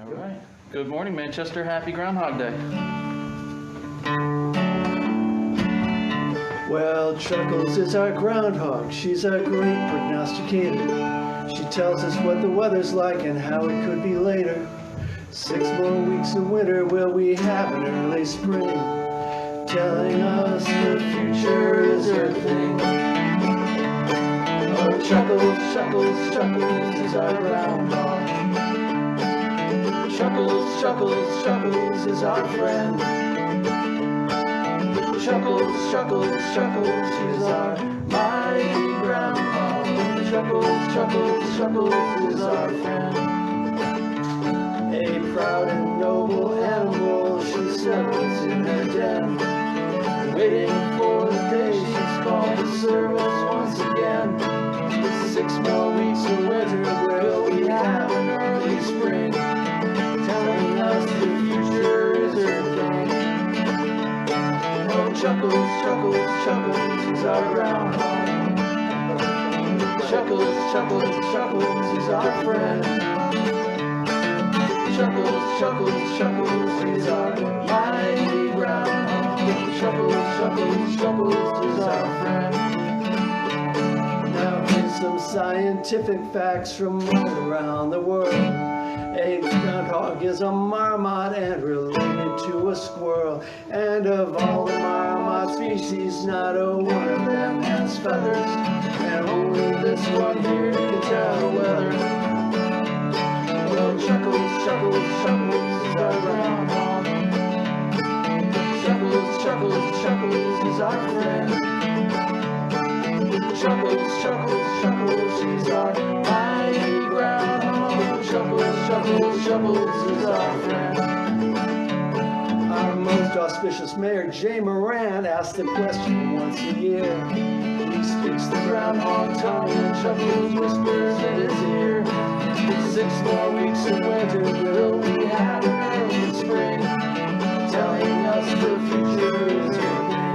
All right. Good morning, Manchester. Happy Groundhog Day. Well, Chuckles is our groundhog. She's a great prognosticator. She tells us what the weather's like and how it could be later. 6 more weeks of winter, will we have an early spring? Telling us the future is her thing. Oh, Chuckles, Chuckles, Chuckles is our groundhog. Chuckles, Chuckles, Chuckles is our friend. Chuckles, Chuckles, Chuckles, she's our mighty groundhog. Chuckles, Chuckles, Chuckles is our friend. A proud and noble animal, she settles in her den, waiting for the day she's called to serve us once again. 6 more weeks of winter, will we have an early spring? Telling us the future is her thing. Oh, Chuckles, Chuckles, Chuckles is our groundhog. Chuckles, Chuckles, Chuckles is our friend. Chuckles, Chuckles, Chuckles is our mighty groundhog. Chuckles, Chuckles, Chuckles is our friend. Now here's some scientific facts from all around the world. A groundhog is a marmot and related to a squirrel. And of all the marmot species, not a one of them has feathers. And only this one here can tell weather. Well, Chuckles, Chuckles, Chuckles is our groundhog. Chuckles, Chuckles, Chuckles is our friend. Chuckles, Chuckles, Chuckles, she's our mighty groundhog. Chuckles, Chuckles, Chuckles is our friend. Our most auspicious mayor, Jay Moran, asks the question once a year. He speaks the groundhog tongue and Chuckles whispers in his ear. 6 more weeks of winter, will we have an early spring? Telling us the future is her thing.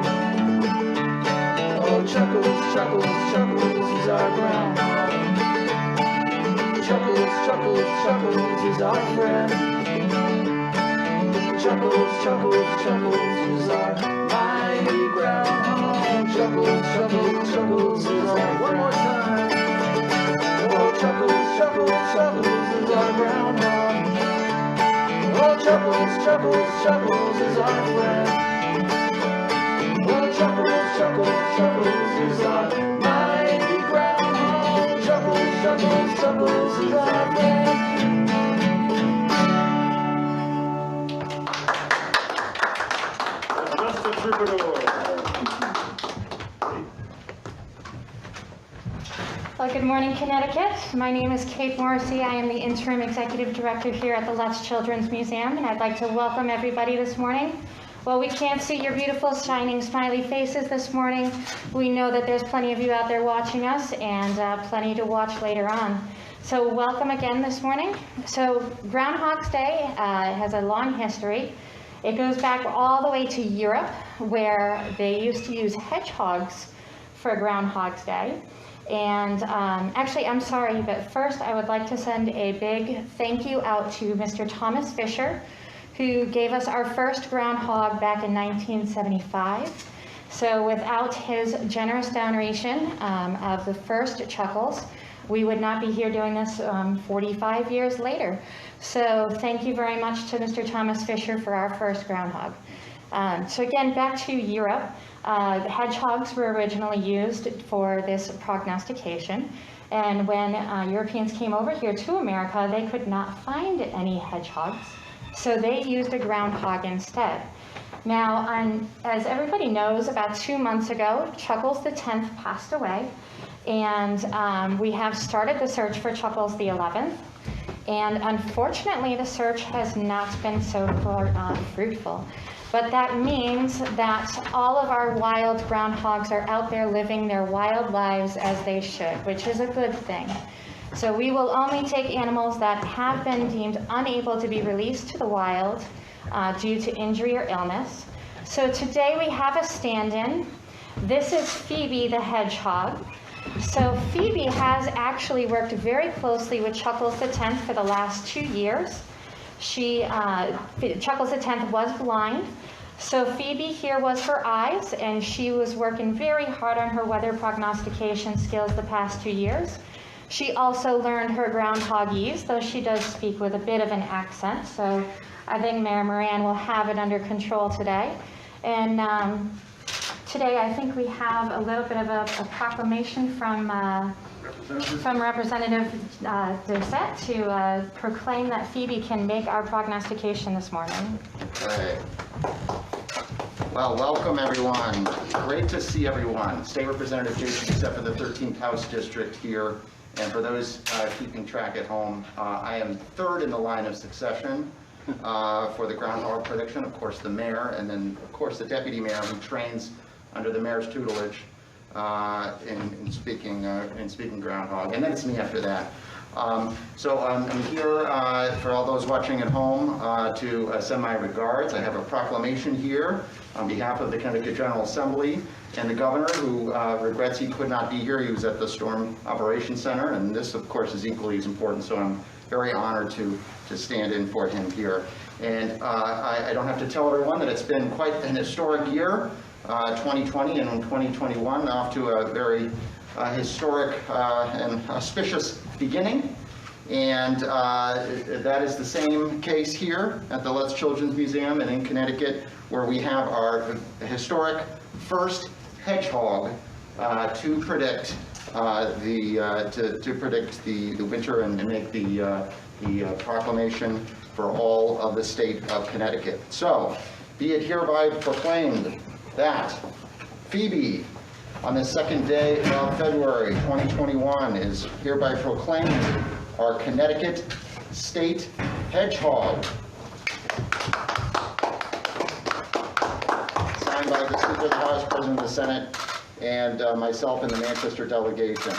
Oh, Chuckles, Chuckles, Chuckles is our groundhog. Chuckles, Chuckles, Chuckles is our friend. Chuckles, Chuckles, Chuckles is our mighty groundhog. Chuckles, Chuckles, Chuckles is our, one more time. Oh, Chuckles, Chuckles, Chuckles is our groundhog. Oh, Chuckles, Chuckles, Chuckles is our friend. Oh, Chuckles, Chuckles, Chuckles is our mighty groundhog. Chuckles, Chuckles, Chuckles is our friend. Just the Troubadour. Well, good morning, Connecticut. My name is Kate Morrissey. I am the Interim Executive Director here at the Lutz Children's Museum, and I'd like to welcome everybody this morning. Well, we can't see your beautiful, shining, smiley faces this morning. We know that there's plenty of you out there watching us, and plenty to watch later on. So welcome again this morning. So Groundhog's Day has a long history. It goes back all the way to Europe, where they used to use hedgehogs for Groundhog's Day. And actually, I'm sorry, but first I would like to send a big thank you out to Mr. Thomas Fisher, who gave us our first groundhog back in 1975. So without his generous donation of the first Chuckles, we would not be here doing this 45 years later. So thank you very much to Mr. Thomas Fisher for our first groundhog. So again, back to Europe. The hedgehogs were originally used for this prognostication, and when Europeans came over here to America, they could not find any hedgehogs, so they used a groundhog instead. Now, as everybody knows, about 2 months ago, Chuckles the 10th passed away, and we have started the search for Chuckles the 11th, and unfortunately, the search has not been so fruitful. But that means that all of our wild groundhogs are out there living their wild lives as they should, which is a good thing. So we will only take animals that have been deemed unable to be released to the wild due to injury or illness. So today we have a stand-in. This is Phoebe the hedgehog. So Phoebe has actually worked very closely with Chuckles the 10th for the last 2 years. Chuckles the 10th was blind. So Phoebe here was her eyes, and she was working very hard on her weather prognostication skills the past 2 years. She also learned her groundhogese, though she does speak with a bit of an accent. So I think Mayor Moran will have it under control today. And today I think we have a little bit of a proclamation from Representative Doucette to proclaim that Phoebe can make our prognostication this morning. Okay. Well, welcome everyone. Great to see everyone. State Representative Jason Doucette for the 13th House District here. And for those keeping track at home, I am third in the line of succession for the Groundhog prediction. Of course, the mayor, and then of course the deputy mayor who trains under the mayor's tutelage in speaking Groundhog. And then it's me after that. So I'm here for all those watching at home to send my regards. I have a proclamation here on behalf of the Connecticut General Assembly and the governor, who regrets he could not be here. He was at the Storm Operations Center, and this, of course, is equally as important, so I'm very honored to stand in for him here. And I don't have to tell everyone that it's been quite an historic year, 2020 and 2021, off to a very historic and auspicious beginning. And that is the same case here at the Lutz Children's Museum and in Connecticut, where we have our historic first hedgehog to predict the winter and make the proclamation for all of the state of Connecticut. So, be it hereby proclaimed that Phoebe, on the second day of February 2021, is hereby proclaimed our Connecticut state hedgehog. Signed by the Speaker of the House, President of the Senate, and myself and the Manchester delegation.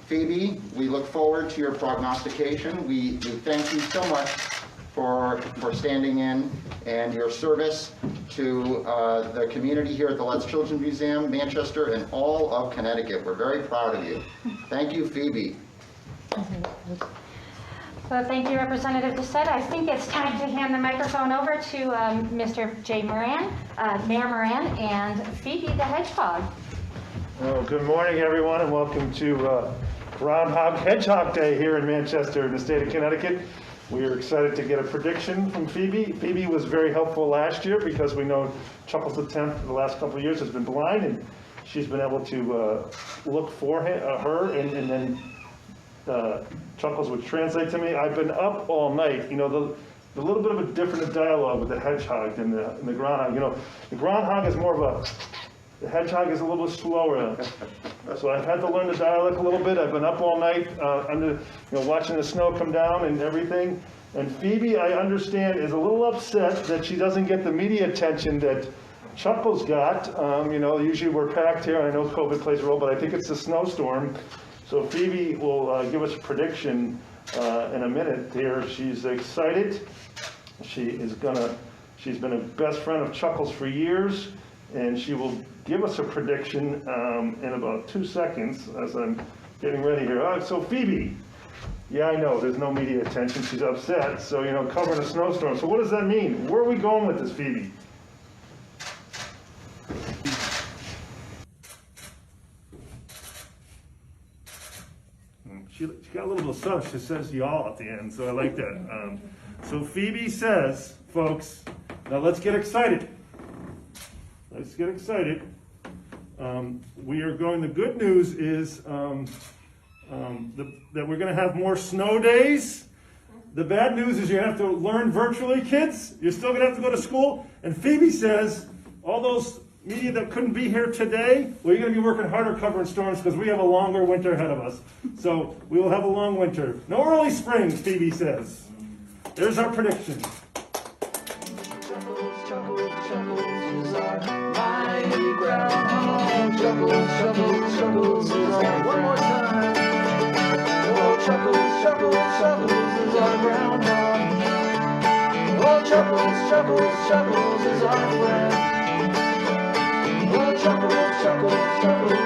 Phoebe, we look forward to your prognostication. We thank you so much for standing in and your service to the community here at the Lutz Children's Museum, Manchester, and all of Connecticut. We're very proud of you. Thank you, Phoebe. Well, thank you, Representative Doucette. I think it's time to hand the microphone over to Mr. Jay Moran, Mayor Moran, and Phoebe the Hedgehog. Well, good morning, everyone, and welcome to Groundhog Hedgehog Day here in Manchester in the state of Connecticut. We are excited to get a prediction from Phoebe. Phoebe was very helpful last year because we know Chuckles the 10th for the last couple of years has been blind, and she's been able to look for her, and then Chuckles would translate to me. I've been up all night. You know, the little bit of a different dialogue with the hedgehog than the groundhog. You know, the groundhog is more of a, the hedgehog is a little slower. So I've had to learn the dialect a little bit. I've been up all night watching the snow come down and everything. And Phoebe, I understand, is a little upset that she doesn't get the media attention that Chuckles got. Usually we're packed here. I know COVID plays a role, but I think it's the snowstorm. So Phoebe will give us a prediction in a minute here. She's excited. She's been a best friend of Chuckles for years, and she will give us a prediction in about 2 seconds as I'm getting ready here. All right, so Phoebe, yeah, I know there's no media attention. She's upset. So, covering a snowstorm. So what does that mean? Where are we going with this, Phoebe? She got a little bit of she says y'all at the end, so I like that. So Phoebe says, folks, now let's get excited. Let's get excited. The good news is that we're going to have more snow days. The bad news is you have to learn virtually, kids. You're still going to have to go to school. And Phoebe says, all those media that couldn't be here today, well, you're going to be working harder covering storms because we have a longer winter ahead of us. So we will have a long winter. No early spring, Phoebe says. There's our prediction. Chuckles, chuckles, chuckles is our mighty groundhog. Chuckles, chuckles, chuckles is our, one more time. Oh, chuckles, chuckles, chuckles is our groundhog. Oh, chuckles, chuckles, chuckles is our friend. Oh, chuckles, chuckles, chuckles